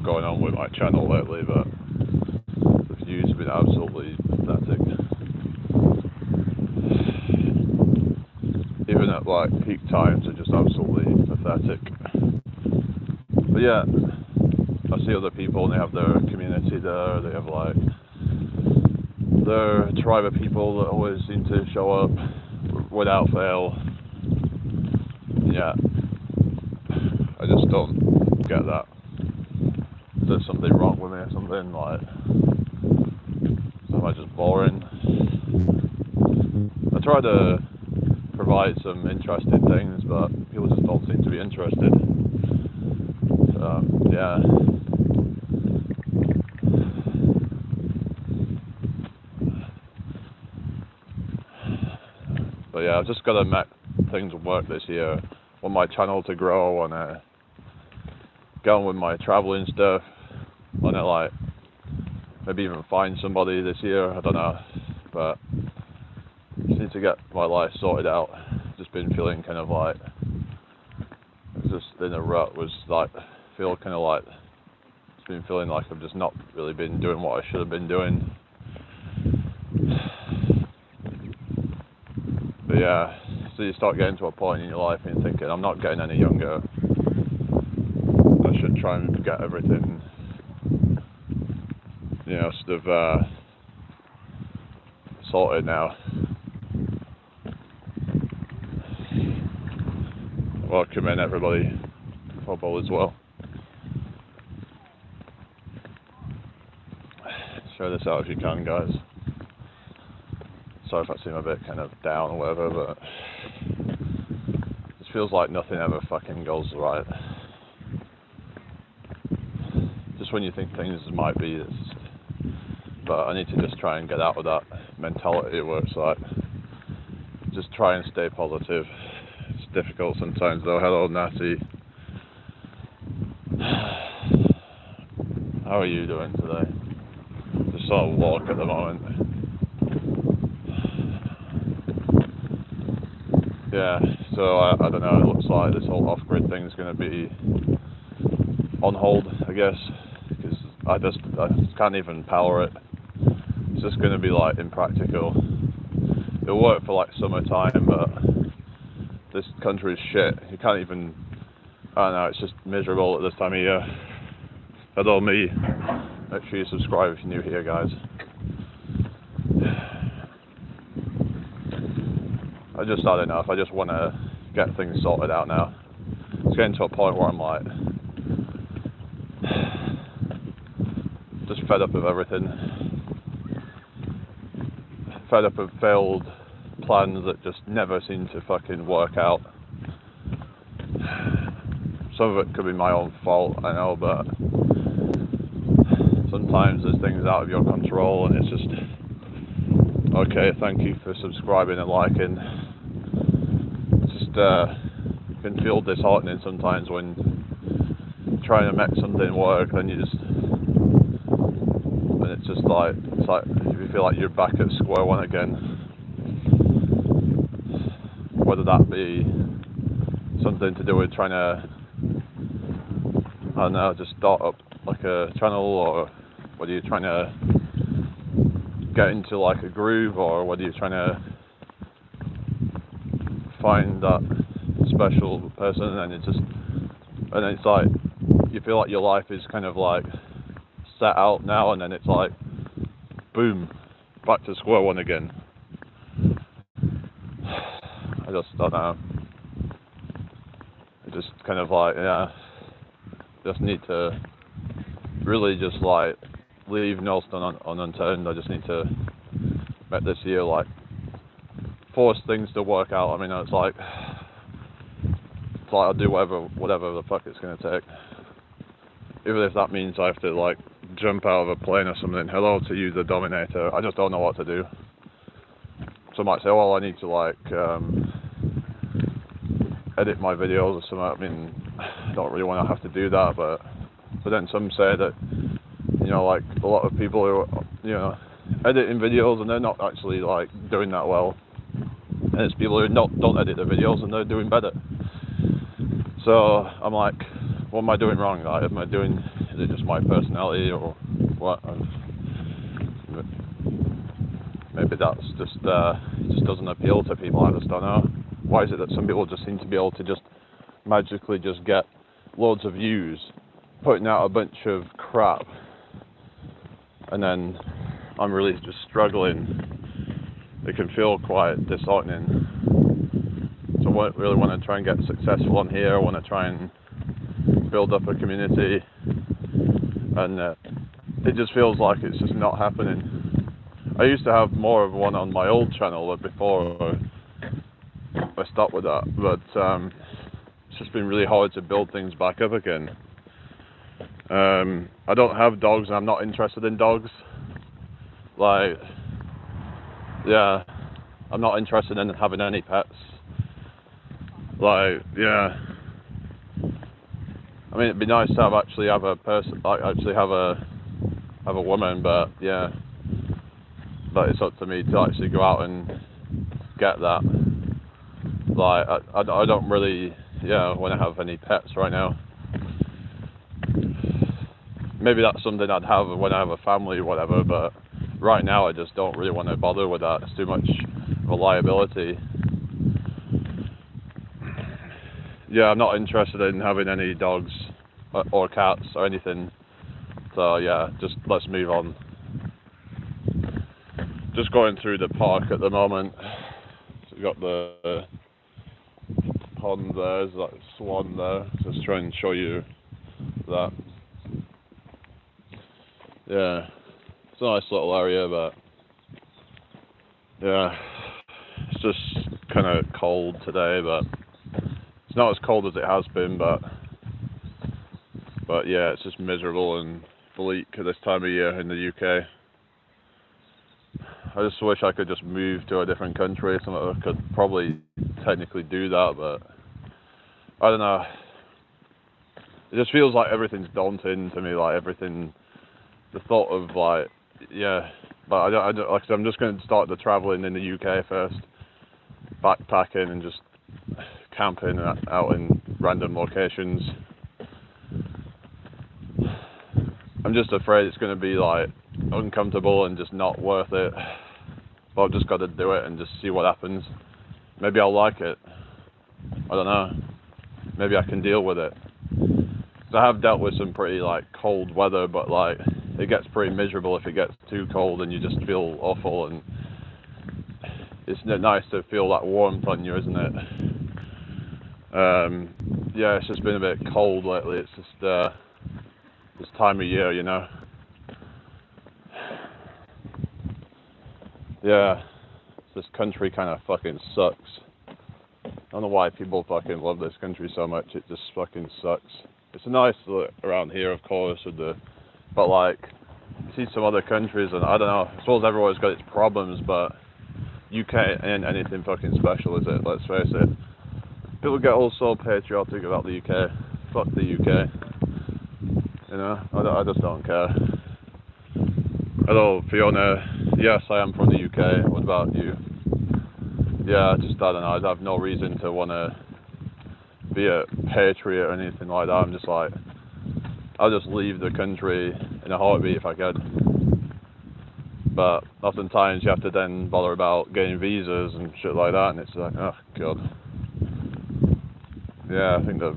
going on with my channel lately, but the views have been absolutely pathetic. Even at like peak times, they're just absolutely pathetic. But yeah, I see other people and they have their community there, they have like their tribe of people that always seem to show up without fail. Yeah, I just don't get that. Is there something wrong with me or something? Like, am I just boring? I try to provide some interesting things, but people just don't seem to be interested. Yeah. But yeah, I've just got to make things work this year. I want my channel to grow, I want to get on with my traveling stuff. I want to like maybe even find somebody this year, I don't know. But I just need to get my life sorted out. Just been feeling kind of like just in a rut, was like feel kind of like it's been feeling like I've just not really been doing what I should have been doing. But yeah, so you start getting to a point in your life and you're thinking, I'm not getting any younger. I should try and get everything, you know, sort of sorted now. Welcome in everybody, football as well. Share this out if you can, guys. Sorry if I seem a bit kind of down or whatever, but it just feels like nothing ever fucking goes right. Just when you think things might be, but I need to just try and get out of that mentality where it's like, just try and stay positive. It's difficult sometimes though. Hello, Natty. How are you doing today? Just sort of walk at the moment. Yeah, so I don't know, it looks like this whole off-grid thing's going to be on hold, I guess, because I just can't even power it. It's just going to be like impractical. It'll work for like summertime, but this country is shit. You can't even, I don't know, it's just miserable at this time of year. Hello, me. Make sure you subscribe if you're new here, guys. I just had enough. I just want to get things sorted out now. It's getting to a point where I'm like just fed up of everything. Fed up of failed plans that just never seem to fucking work out. Some of it could be my own fault, I know, but sometimes there's things out of your control and it's just, okay, thank you for subscribing and liking. It's just can feel disheartening sometimes when trying to make something work, then you just, and it's just like, it's like you feel like you're back at square one again. Whether that be something to do with trying to, I don't know, just start up like a channel, or whether you're trying to get into like a groove, or whether you're trying to find that special person, and it's like you feel like your life is kind of like set out now, and then it's like boom, back to square one again. I just don't know. It just kind of like, yeah, just need to really just like leave no stone unturned. I just need to make this year like force things to work out. I mean, it's like I'll do whatever the fuck it's gonna take, even if that means I have to like jump out of a plane or something. Hello to you, the Dominator. I just don't know what to do. Some might say, well, I need to like edit my videos or something. I mean, I don't really want to have to do that, but then some say that, you know, like a lot of people who, you know, editing videos and they're not actually like doing that well, and it's people who don't edit their videos and they're doing better. So I'm like, what am I doing wrong? Like, is it just my personality or what? Maybe that's just it just doesn't appeal to people. I just don't know. Why is it that some people just seem to be able to just magically just get loads of views, putting out a bunch of crap, and then I'm really just struggling? It can feel quite disheartening. So I really want to try and get successful on here. I want to try and build up a community, and it just feels like it's just not happening. I used to have more of one on my old channel before I stopped with that, but it's just been really hard to build things back up again. I don't have dogs, and I'm not interested in dogs. Like, yeah, I'm not interested in having any pets. Like, yeah, I mean, it'd be nice to actually have a person, like actually have a woman, but yeah, but it's up to me to actually go out and get that. Like, I don't really, yeah, want to have any pets right now. Maybe that's something I'd have when I have a family or whatever, but right now I just don't really want to bother with that. It's too much of a liability. Yeah, I'm not interested in having any dogs or cats or anything. So yeah, just let's move on. Just going through the park at the moment. So we've got the pond there, there's that swan there. Just try and show you that. Yeah, it's a nice little area, but yeah, it's just kind of cold today, but it's not as cold as it has been, but yeah, it's just miserable and bleak at this time of year in the UK. I just wish I could just move to a different country. I could probably technically do that, but I don't know. It just feels like everything's daunting to me. Like everything, the thought of like, yeah. But I don't like I said, I'm just going to start the traveling in the UK first, backpacking and just camping out in random locations. I'm just afraid it's going to be like uncomfortable and just not worth it. But I've just got to do it and just see what happens. Maybe I'll like it. I don't know. Maybe I can deal with it. So I have dealt with some pretty like cold weather, but like it gets pretty miserable if it gets too cold and you just feel awful. And it's nice to feel that warmth on you, isn't it? Yeah, it's just been a bit cold lately. It's just this time of year, you know. Yeah, this country kind of fucking sucks. I don't know why people fucking love this country so much. It just fucking sucks. It's nice around here, of course, but like, you see some other countries, and I don't know. I suppose everyone's got its problems, but UK ain't anything fucking special, is it? Let's face it. People get all so patriotic about the UK. Fuck the UK. You know, I just don't care. Hello, Fiona. Yes, I am from the UK. What about you? Yeah, I don't know. I have no reason to want to be a patriot or anything like that. I'm just like, I'll just leave the country in a heartbeat if I could. But oftentimes you have to then bother about getting visas and shit like that, and it's like, oh god. Yeah, I think the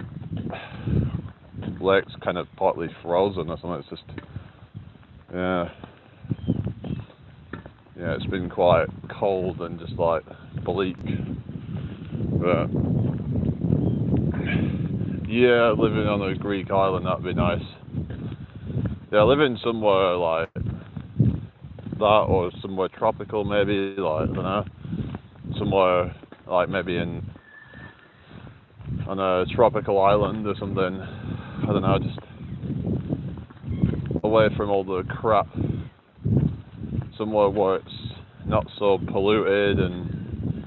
lake's kind of partly frozen or something. It's just, yeah, it's been quite cold and just like bleak. But yeah, living on a Greek island, that'd be nice. Yeah, living somewhere like that, or somewhere tropical maybe, like, I don't know, somewhere like maybe on a tropical island or something. I don't know, just away from all the crap. Somewhere where it's not so polluted and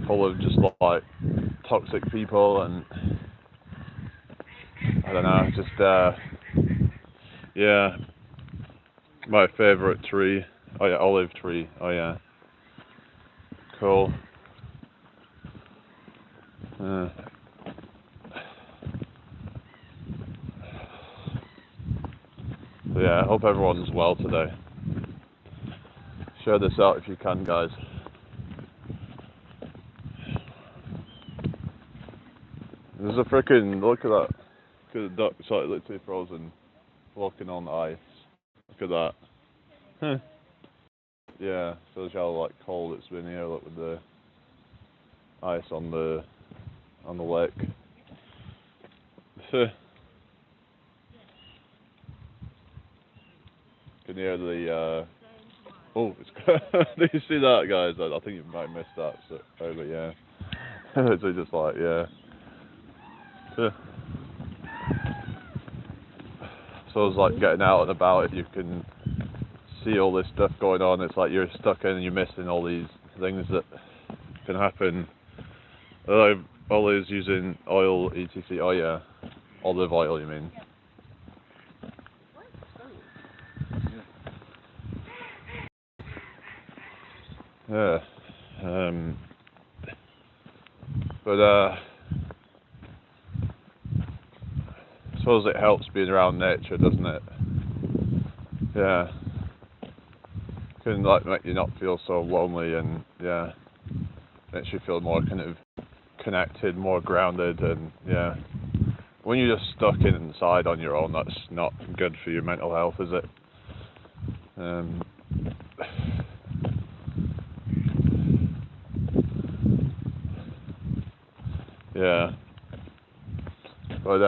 full of just like toxic people, and I don't know, just yeah. My favourite tree. Oh yeah, olive tree. Oh yeah. Cool. yeah, I hope everyone's well today. Share this out if you can, guys. There's a freaking, look at that. Look at the duck, sorry, literally frozen, walking on ice. Look at that. Yeah, shows you how like cold it's been here. Look with the ice on the lake. Can hear the oh, it's do you see that, guys? I think you might miss that. So, but yeah, so just like yeah. So it's like getting out and about. If you can see all this stuff going on, it's like you're stuck in and you're missing all these things that can happen. Always using oil, etc. Oh yeah, olive oil. You mean? Yeah. But I suppose it helps being around nature, doesn't it? Yeah. Can like make you not feel so lonely, and yeah, makes you feel more kind of connected, more grounded, and yeah. When you're just stuck inside on your own, that's not good for your mental health, is it? Yeah. But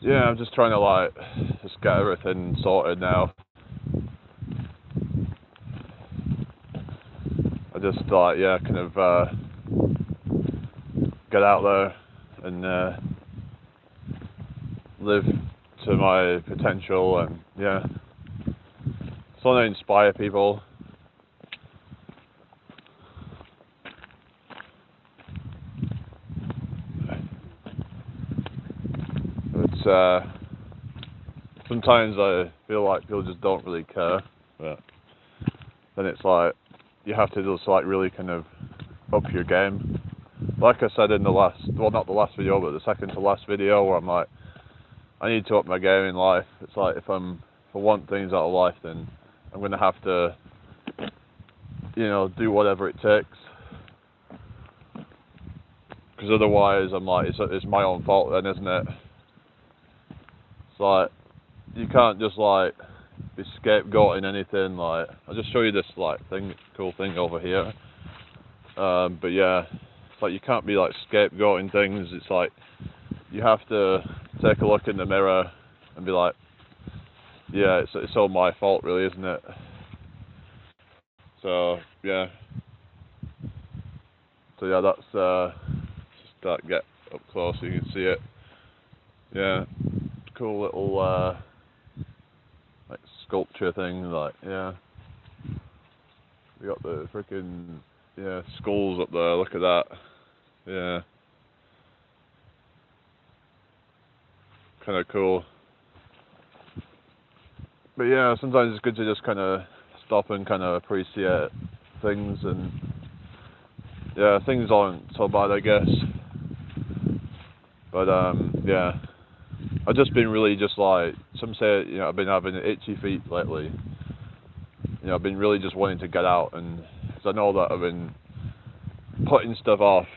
yeah, I'm just trying to like just get everything sorted now. I just like yeah, kind of get out there and live to my potential, and yeah, just want to inspire people. It's sometimes I feel like people just don't really care, but then it's like you have to just like really kind of up your game. Like I said in the last, well, not the last video, but the second to last video, where I'm like, I need to up my game in life. It's like if I want things out of life, then I'm gonna have to, you know, do whatever it takes. Because otherwise, I'm like, it's my own fault then, isn't it? It's like you can't just like be scapegoating anything. Like I'll just show you this like cool thing over here. But yeah, it's like you can't be like scapegoating things. It's like you have to take a look in the mirror and be like, yeah, it's all my fault, really, isn't it? So yeah, that's just that get up close so you can see it. Yeah, cool little like sculpture thing. Like yeah, we got the freaking skulls up there. Look at that. Yeah, kind of cool. But yeah, sometimes it's good to just kind of stop and kind of appreciate things, and yeah, things aren't so bad, I guess. But yeah, I've just been really just like, some say, you know, I've been having itchy feet lately. You know, I've been really just wanting to get out, and because I know that I've been putting stuff off.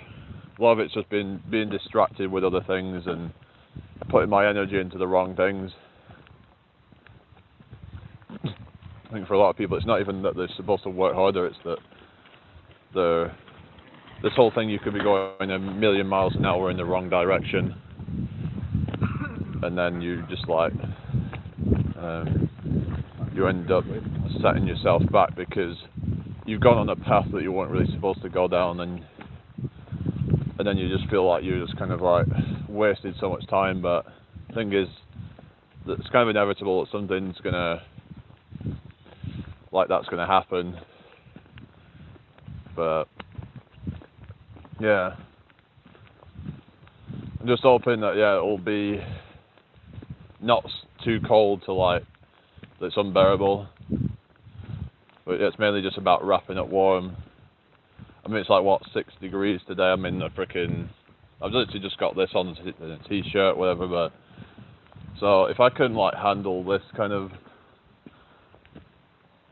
A lot of it's just been being distracted with other things and putting my energy into the wrong things. I think for a lot of people, it's not even that they're supposed to work harder, it's that this whole thing, you could be going a million miles an hour in the wrong direction, and then you just like you end up setting yourself back because you've gone on a path that you weren't really supposed to go down, and then you just feel like you just kind of like wasted so much time. But the thing is that it's kind of inevitable that something's gonna that's gonna happen. But yeah, I'm just hoping that it'll be not too cold to like that it's unbearable, but it's mainly just about wrapping up warm. I mean, it's like what, 6 degrees today. I'm in the freaking, I've literally just got this on, a t-shirt, whatever, but So if I couldn't like handle this kind of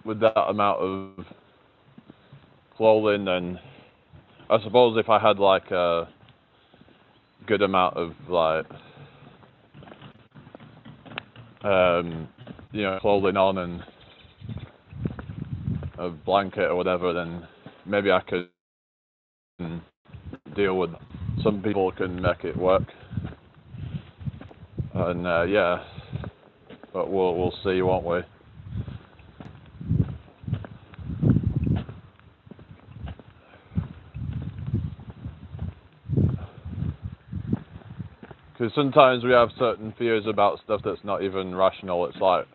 with that amount of clothing, then I suppose if I had like a good amount of like clothing on and a blanket or whatever, then maybe I could deal with. Some people can make it work, and yeah, but we'll see, won't we? Because sometimes we have certain fears about stuff that's not even rational. It's like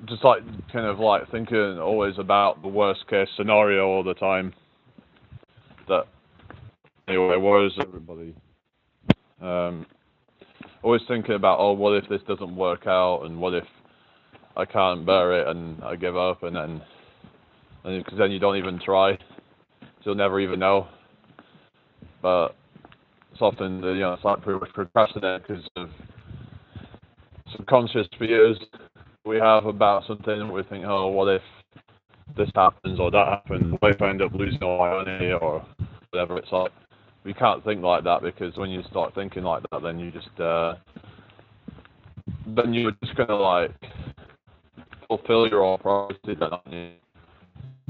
just like kind of like thinking always about the worst case scenario all the time. That anyway worries everybody. Always thinking about, oh, what if this doesn't work out, and what if I can't bear it and I give up, and then because then you don't even try, so you'll never even know. But it's often it's like pretty much procrastinate because of subconscious fears we have about something. We think, oh, what if this happens or that happens? What if I end up losing all my money or whatever? It's like we can't think like that, because when you start thinking like that, then you just you're just gonna like fulfill your own prophecy, then, aren't you?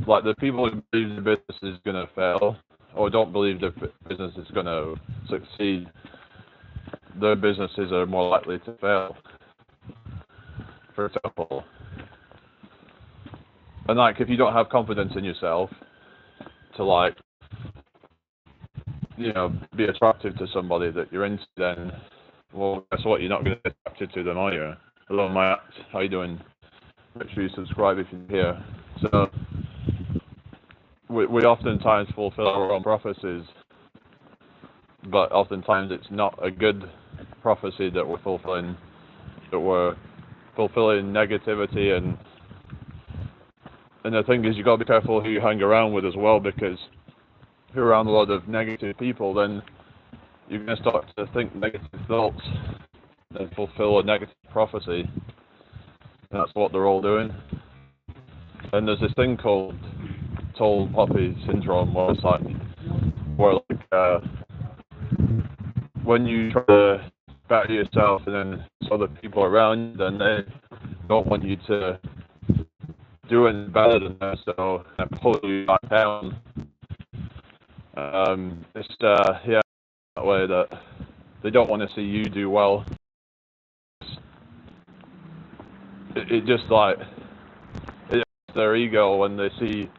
Like the people who believe the business is gonna fail or don't believe the business is gonna succeed, their businesses are more likely to fail. For example, and like if you don't have confidence in yourself to like be attractive to somebody that you're into, then well, guess what? You're not going to be attracted to them, are you? Hello, Matt. How you doing? Make sure you subscribe if you're here. So we oftentimes fulfill our own prophecies, but oftentimes it's not a good prophecy that we're fulfilling. That we're fulfilling negativity, and the thing is, you got to be careful who you hang around with as well, because if you're around a lot of negative people, then you're going to start to think negative thoughts and fulfill a negative prophecy. And that's what they're all doing. And there's this thing called tall poppy syndrome, where it's like, when you try to better yourself, and then other people around you, then they don't want you to do any better than them, so they pull you back down. It's that way that they don't want to see you do well. It just like it's their ego when they see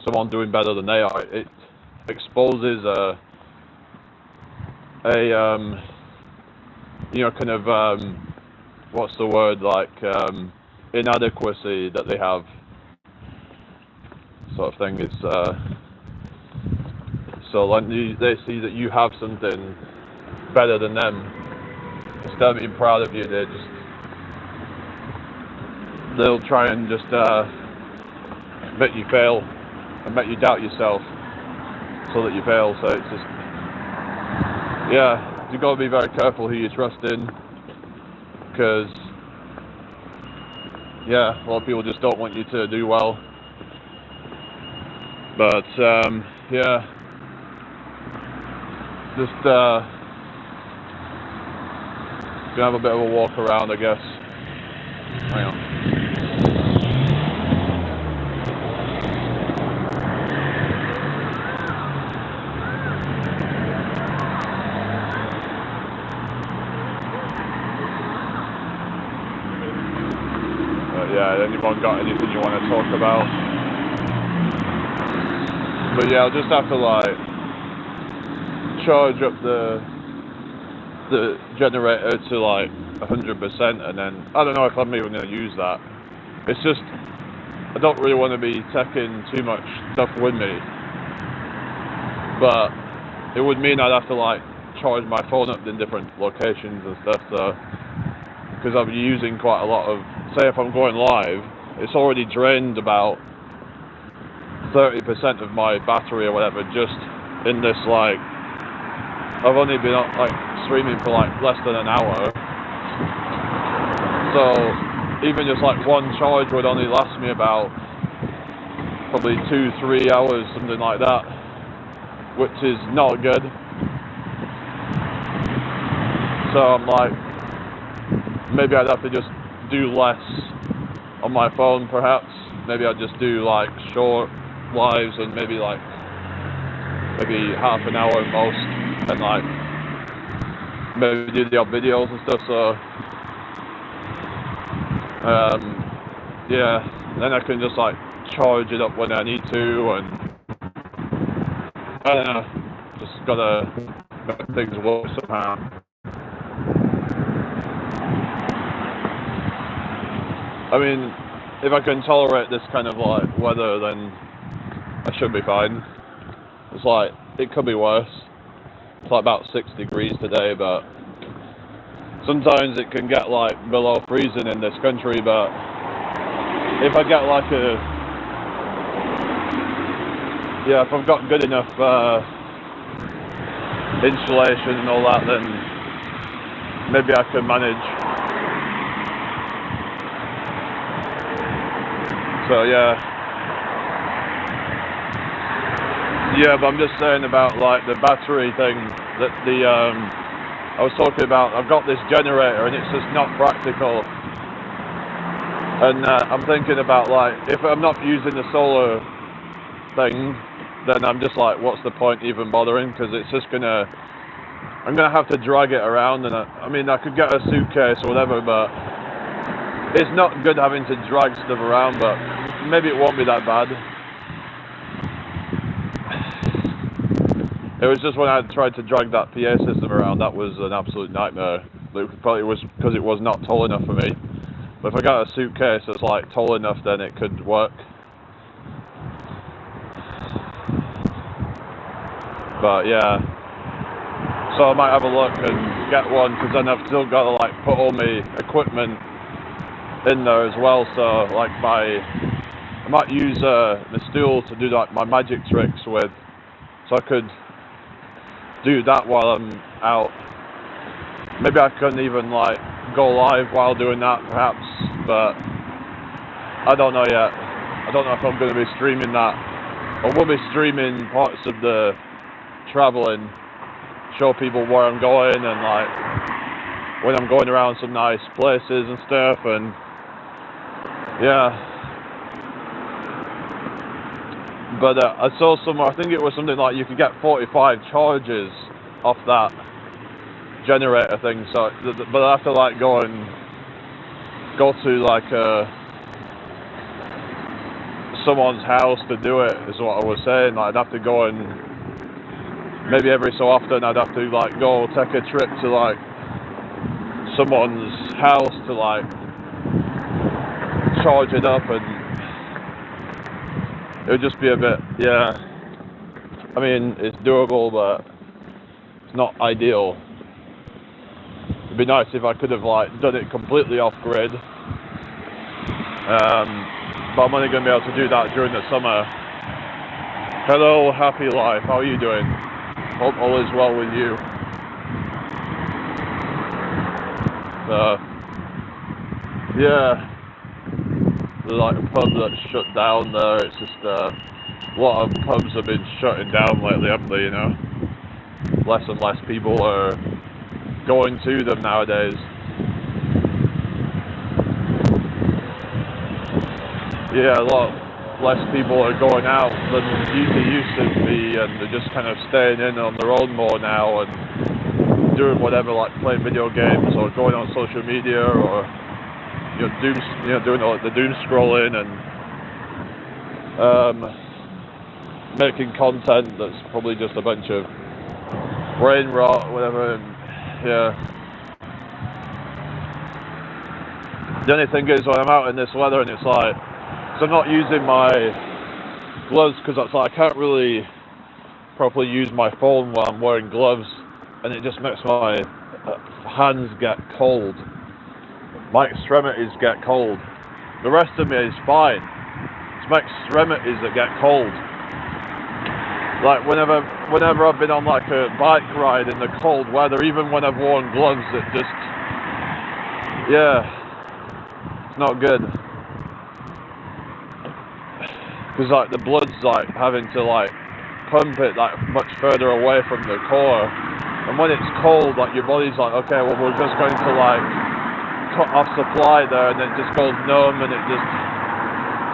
someone doing better than they are. It exposes kind of what's the word, like inadequacy that they have, sort of thing. It's so when they see that you have something better than them, instead of being proud of you, they'll try and just make you fail and make you doubt yourself so that you fail. So it's just, you've got to be very careful who you trust in, because a lot of people just don't want you to do well. But just gonna have a bit of a walk around, I guess. Hang on. Anyone got anything you want to talk about? But I'll just have to like charge up the generator to like 100%, and then I don't know if I'm even going to use that. It's just I don't really want to be taking too much stuff with me, but it would mean I'd have to like charge my phone up in different locations and stuff, so because I'm using quite a lot of, say if I'm going live, it's already drained about 30% of my battery or whatever just in this, like, I've only been like streaming for like less than an hour, So even just like one charge would only last me about probably 2-3 hours, something like that, which is not good. So I'm like, maybe I'd have to just do less on my phone perhaps. Maybe I'd just do like short lives and maybe half an hour at most, and like maybe do the odd videos and stuff. So yeah, then I can just like charge it up when I need to, and I don't know, just gotta make things work somehow. I mean, if I can tolerate this kind of like weather, then I should be fine. It's like, it could be worse. It's like about 6 degrees today, but sometimes it can get like below freezing in this country. But if I get like if I've got good enough insulation and all that, then maybe I can manage. So yeah, but I'm just saying about like the battery thing, that I was talking about. I've got this generator and it's just not practical, and I'm thinking about like, if I'm not using the solar thing, then I'm just like, what's the point even bothering? Because it's just I'm gonna have to drag it around, and I mean I could get a suitcase or whatever, but it's not good having to drag stuff around. But maybe it won't be that bad. It was just when I tried to drag that PA system around, that was an absolute nightmare. It probably was because it was not tall enough for me. But if I got a suitcase that's like tall enough, then it could work. But yeah, so I might have a look and get one, because then I've still got to like put all my equipment in there as well. So like I might use the stool to do like my magic tricks with, so I could do that while I'm out. Maybe I couldn't even like go live while doing that perhaps, but I don't know yet. I don't know if I'm going to be streaming that. I will be streaming parts of the traveling, show people where I'm going, and like when I'm going around some nice places and stuff. And yeah, but I saw somewhere, I think it was something like you could get 45 charges off that generator thing. So but I have to like go to like someone's house to do it, is what I was saying. Like I'd have to go, and maybe every so often I'd have to like go take a trip to like someone's house to like charge it up, and it would just be a bit, yeah, I mean it's doable, but it's not ideal. It'd be nice if I could have like done it completely off grid, but I'm only going to be able to do that during the summer. Hello Happy Life, how are you doing? Hope all is well with you. Yeah, like a pub that's shut down there. It's just a lot of pubs have been shutting down lately, haven't they, you know? Less and less people are going to them nowadays. Yeah, a lot less people are going out than they used to be, and they're just kind of staying in on their own more now and doing whatever, like playing video games or going on social media, or doing all the doom scrolling and making content that's probably just a bunch of brain rot or whatever. And yeah, the only thing is, when I'm out in this weather and it's like, so I'm not using my gloves, because that's like I can't really properly use my phone while I'm wearing gloves, and it just makes my hands get cold. My extremities get cold. The rest of me is fine. It's my extremities that get cold. Like whenever I've been on like a bike ride in the cold weather, even when I've worn gloves, it just, yeah, It's not good. Because like the blood's like having to like pump it like much further away from the core. And when it's cold, like your body's like, okay, well we're just going to like cut off supply there, and it just goes numb and it just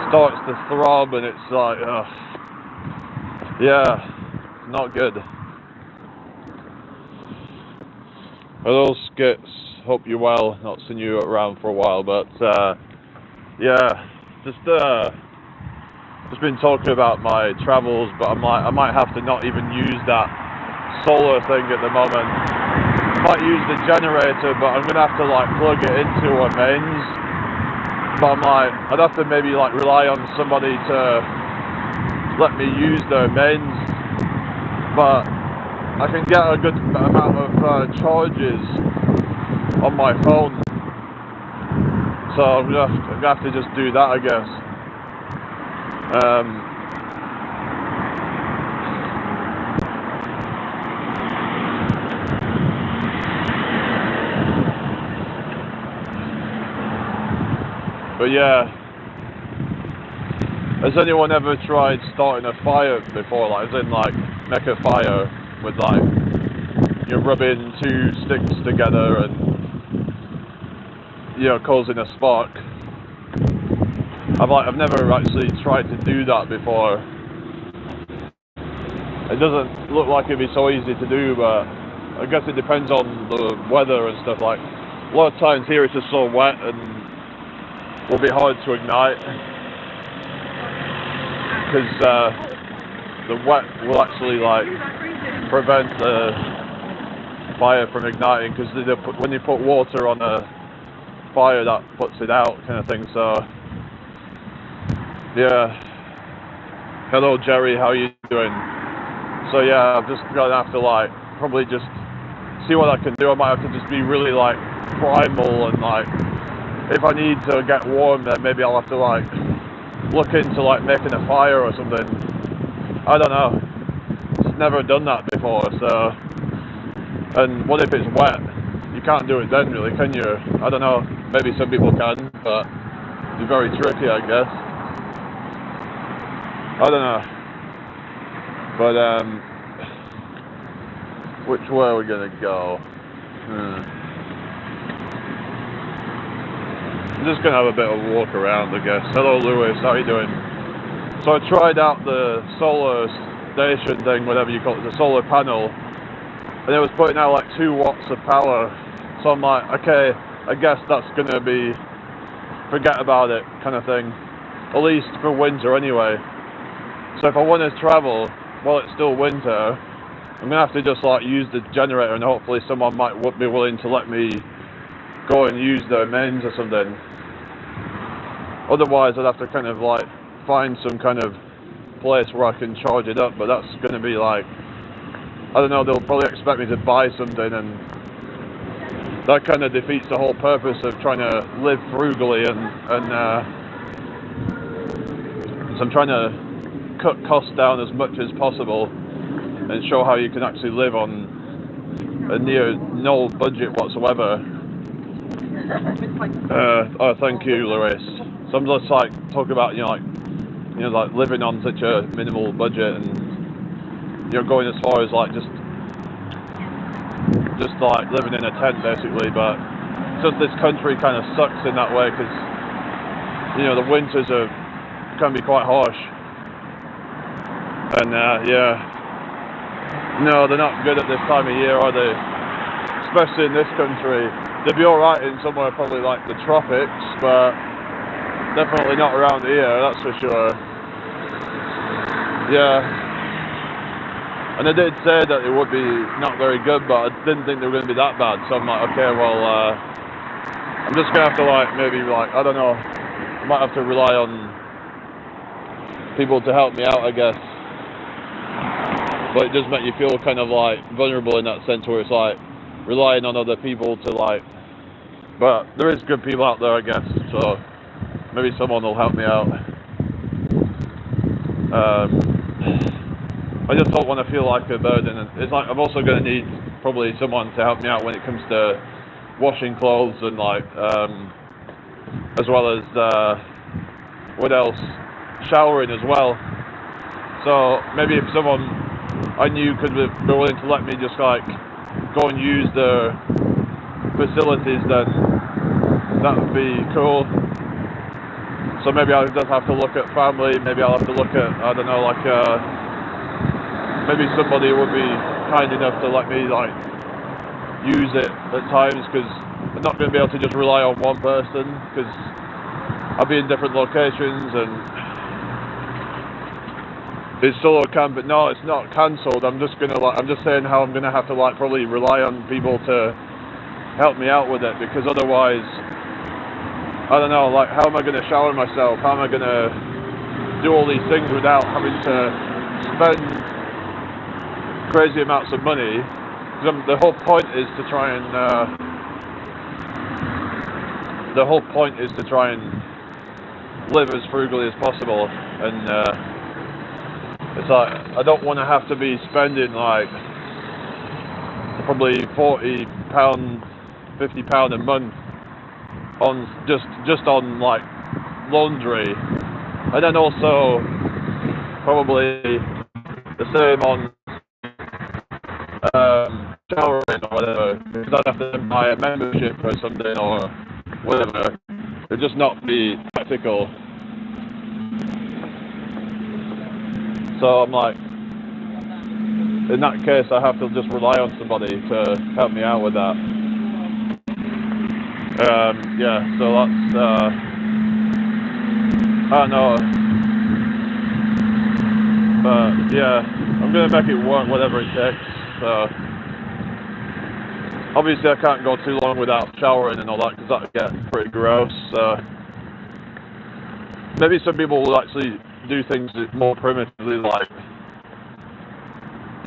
starts to throb, and it's like, ugh. Yeah, not good. Hello Skits, hope you're well. Not seen you around for a while, but yeah, just been talking about my travels, but I'm like, I might have to not even use that solar thing at the moment. I might use the generator, but I'm gonna have to like plug it into a mains. But I'm like, I'd have to maybe like rely on somebody to let me use their mains. But I can get a good amount of charges on my phone, so I'm gonna have to just do that, I guess. But yeah, has anyone ever tried starting a fire before? Like, as in like make a fire with like you're rubbing two sticks together and causing a spark. I've never actually tried to do that before. It doesn't look like it'd be so easy to do, but I guess it depends on the weather and stuff. Like a lot of times here it's just so wet and will be hard to ignite because the wet will actually like prevent the fire from igniting, because when you put water on a fire that puts it out, kind of thing. So yeah, hello Jerry, how are you doing? So yeah, I'm just gonna have to like probably just see what I can do. I might have to just be really like primal, and like if I need to get warm, then maybe I'll have to like look into like making a fire or something. I don't know, just never done that before. So, and what if it's wet? You can't do it then, really, can you? I don't know, maybe some people can, but it'd be very tricky, I guess. I don't know. But which way are we gonna go? I'm just gonna have a bit of a walk around, I guess. Hello Lewis, how are you doing? So I tried out the solar station thing, whatever you call it, the solar panel, and it was putting out like 2 watts of power. So I'm like, okay, I guess that's gonna be forget about it kind of thing, at least for winter anyway. So if I want to travel while it's still winter, I'm gonna have to just like use the generator, and hopefully someone might be willing to let me go and use their mains or something. Otherwise I'd have to kind of like find some kind of place where I can charge it up, but that's gonna be like, I don't know, they'll probably expect me to buy something, and that kind of defeats the whole purpose of trying to live frugally, and so I'm trying to cut costs down as much as possible and show how you can actually live on a near no budget whatsoever. Oh, thank you, Lewis. So I'm just like talking about like living on such a minimal budget, and going as far as like just like living in a tent basically. But just this country kind of sucks in that way, because the winters can be quite harsh, and yeah, no, they're not good at this time of year, are they? Especially in this country. They'd be alright in somewhere probably like the tropics, but definitely not around here, that's for sure. Yeah. And they did say that it would be not very good, but I didn't think they were going to be that bad. So I'm like, okay, well, I'm just going to have to like, maybe like, I don't know, I might have to rely on people to help me out, I guess. But it does make you feel kind of like vulnerable in that sense, where it's like relying on other people to like, but there is good people out there, I guess, so maybe someone will help me out. I just don't want to feel like a burden, and it's like I'm also going to need probably someone to help me out when it comes to washing clothes and like as well as what else? Showering as well. So maybe if someone I knew could be willing to let me just like go and use the facilities, then that would be cool. So maybe I'll just have to look at family, maybe I'll have to look at, I don't know, like maybe somebody would be kind enough to let me like use it at times, because I'm not going to be able to just rely on one person, because I'll be in different locations and it's solo camp. But no, it's not cancelled. I'm just gonna like, I'm just saying how I'm gonna have to like probably rely on people to help me out with it, because otherwise, I don't know, like how am I gonna shower myself? How am I gonna do all these things without having to spend crazy amounts of money? Because the whole point is to try and live as frugally as possible, and it's like I don't want to have to be spending like probably £40, £50 a month on just on like laundry, and then also probably the same on showering or whatever, because I'd have to buy a membership or something or whatever. It'd just not be practical. So I'm like, in that case, I have to just rely on somebody to help me out with that. Yeah, so that's, I don't know. But yeah, I'm gonna make it work, whatever it takes. Obviously, I can't go too long without showering and all that, because that would get pretty gross. Maybe some people will actually do things more primitively, like,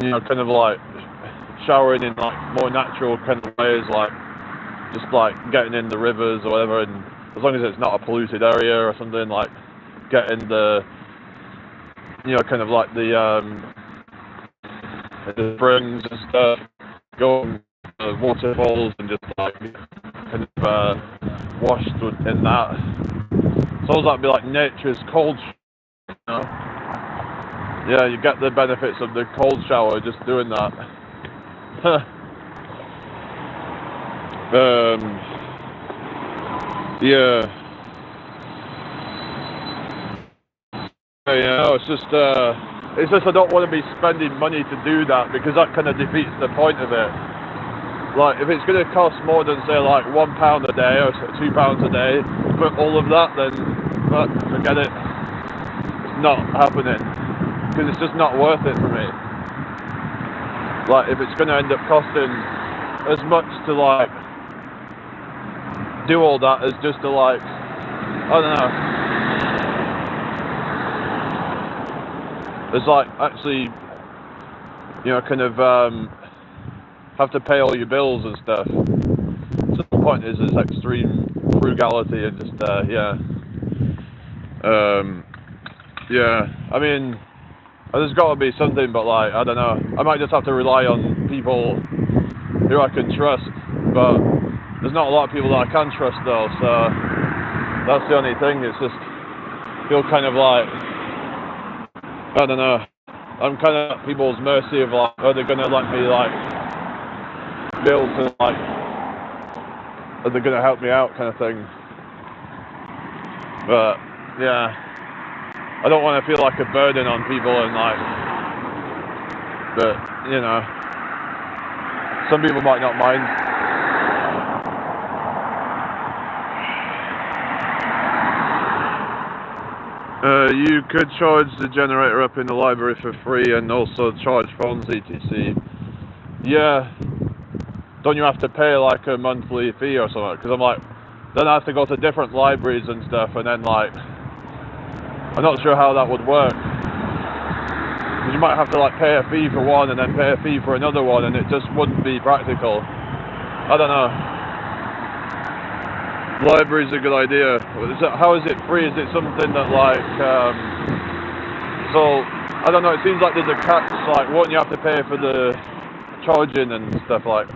you know, kind of like showering in like more natural kind of ways, like just like getting in the rivers or whatever, and as long as it's not a polluted area or something, like getting the, you know, kind of like the springs and stuff, going to the waterfalls and just like kind of washed in that. So that'd be like nature's cold shower, you know? Yeah, you get the benefits of the cold shower just doing that. Yeah. You know, it's just I don't want to be spending money to do that, because that kind of defeats the point of it. Like, if it's going to cost more than, say, like £1 a day or £2 a day for all of that, then forget it. It's not happening, because it's just not worth it for me. Like, if it's going to end up costing as much to like do all that as just to like, I don't know. It's like actually, you know, kind of have to pay all your bills and stuff. So the point is, it's extreme frugality and just yeah. I mean, there's got to be something, but like, I don't know. I might just have to rely on people who I can trust, but there's not a lot of people that I can trust though. So that's the only thing. It's just feel kind of like, I don't know. I'm kind of at people's mercy of like, are they gonna let me like be able to like, are they gonna help me out kind of thing. But yeah, I don't want to feel like a burden on people, and like, but you know, some people might not mind. You could charge the generator up in the library for free and also charge phones etc. Yeah, don't you have to pay like a monthly fee or something? Because I'm like, then I have to go to different libraries and stuff, and then like, I'm not sure how that would work. Because you might have to like pay a fee for one and then pay a fee for another one, and it just wouldn't be practical. I don't know. Library's a good idea. How is it free? Is it something that like, so, I don't know, it seems like there's a catch, like, won't you have to pay for the charging and stuff, like,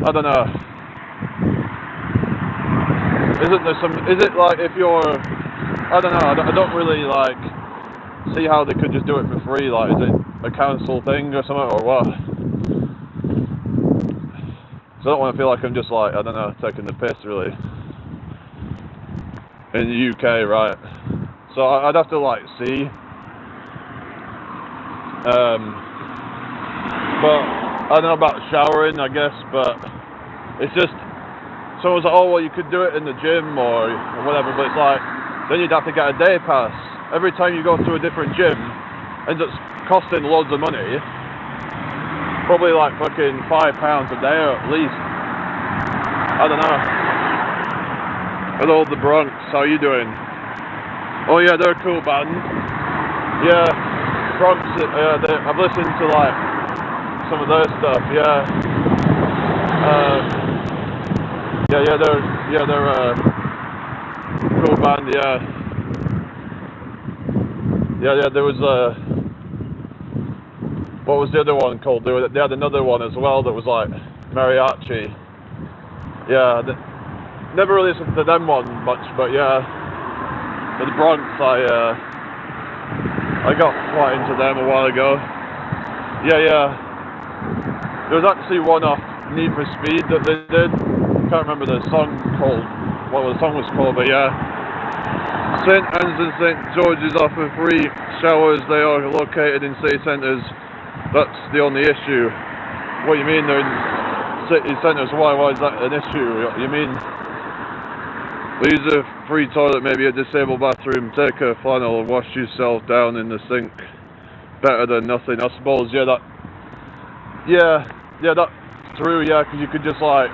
I don't know. Isn't there some? Is it like if you're? I don't know. I don't really like see how they could just do it for free. Like, is it a council thing or something or what? So I don't want to feel like I'm just like, I don't know, taking the piss really. In the UK, right? So I'd have to like see. But I don't know about showering, I guess. But it's just someone's like, oh well, you could do it in the gym or whatever. But it's like then you'd have to get a day pass. Every time you go to a different gym, ends up costing loads of money. Probably like fucking £5 a day or at least. I don't know. Hello, the Bronx. How you doing? Oh yeah, they're a cool band. Yeah, Bronx. I've listened to like some of their stuff. Yeah. They're a cool band. Yeah. Yeah. There was what was the other one called? They had another one as well that was like mariachi. Yeah, never really listened to them one much, but yeah, the Bronx, I got quite into them a while ago. Yeah. There was actually one off Need for Speed that they did. Can't remember the song called, what the song was called, but yeah. St. Anne's and St. George's offer free showers. They are located in city centres. That's the only issue. What do you mean they're in city centres? Why is that an issue? You mean use a free toilet, maybe a disabled bathroom, take a flannel and wash yourself down in the sink. Better than nothing, I suppose. Yeah, that's true. Yeah, because you could just like,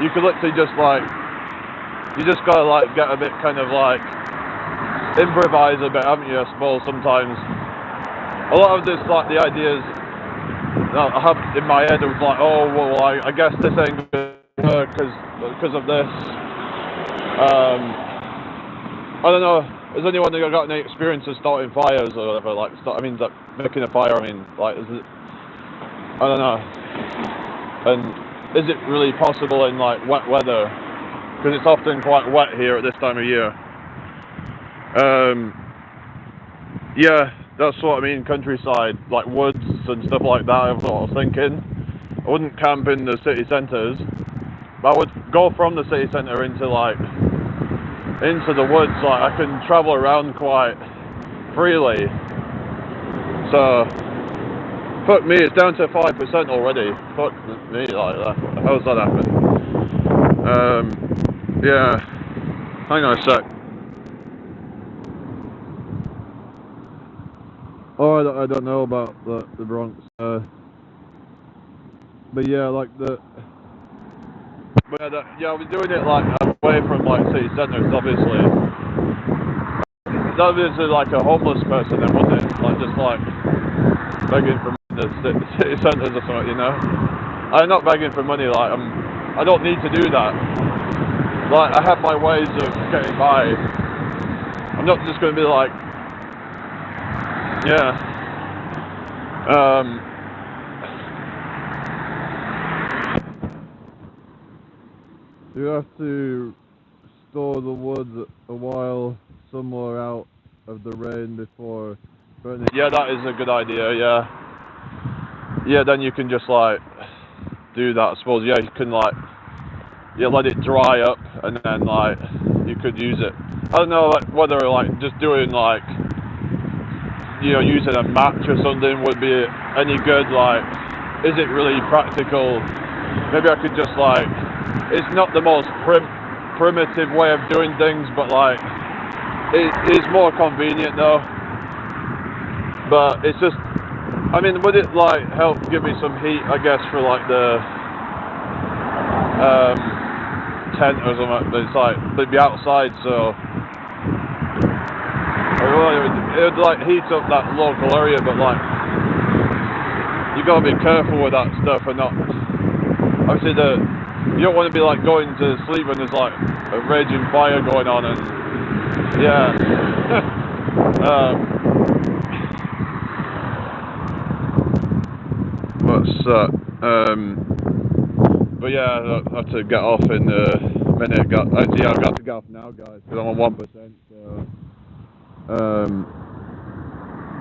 you could literally just like, you just gotta like get a bit kind of like improvise a bit, haven't you? I suppose sometimes. A lot of this, like the ideas that I have in my head, it was like, oh well, I guess this ain't gonna work because of this. I don't know. Has anyone got any experience of starting fires or whatever? Like, making a fire. I mean, like, is it? I don't know. And is it really possible in like wet weather? Because it's often quite wet here at this time of year. Yeah, that's what I mean. Countryside, like woods and stuff like that. That's what I was thinking. I wouldn't camp in the city centres, but I would go from the city centre into the woods. Like I can travel around quite freely. So fuck me, it's down to 5% already. Fuck me, like that. How's that happen? Yeah. Hang on a sec. Oh, I don't know about the Bronx. But yeah, like I was doing it like away from like city centres, obviously. That was like a homeless person then, wasn't it? Like just like begging for the city centres or something, you know? I'm not begging for money, like I don't need to do that. Like I have my ways of getting by. I'm not just gonna be like, yeah. You have to store the wood a while somewhere out of the rain before burning. Yeah, that is a good idea. Yeah, then you can just like do that. I suppose. Yeah, you can like let it dry up and then like you could use it. I don't know like whether like just doing like using a match or something would be any good. Like, is it really practical? Maybe I could just like. It's not the most primitive way of doing things, but like it is more convenient though. But it's just, I mean, would it like help give me some heat? I guess for like the tent or something. It's like they'd be outside, so it would like heat up that local area. But like, you gotta be careful with that stuff and not. Obviously, you don't want to be like going to sleep when there's like a raging fire going on and yeah. But yeah, I have to get off in a minute. Yeah, I've got to get off now, guys, because I'm on 1%. So,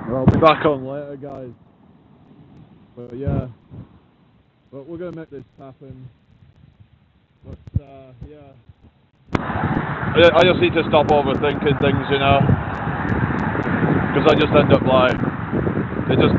I'll be back on later, guys. But yeah, but we're gonna make this happen. But yeah, I just need to stop overthinking things, you know, because I just end up like it just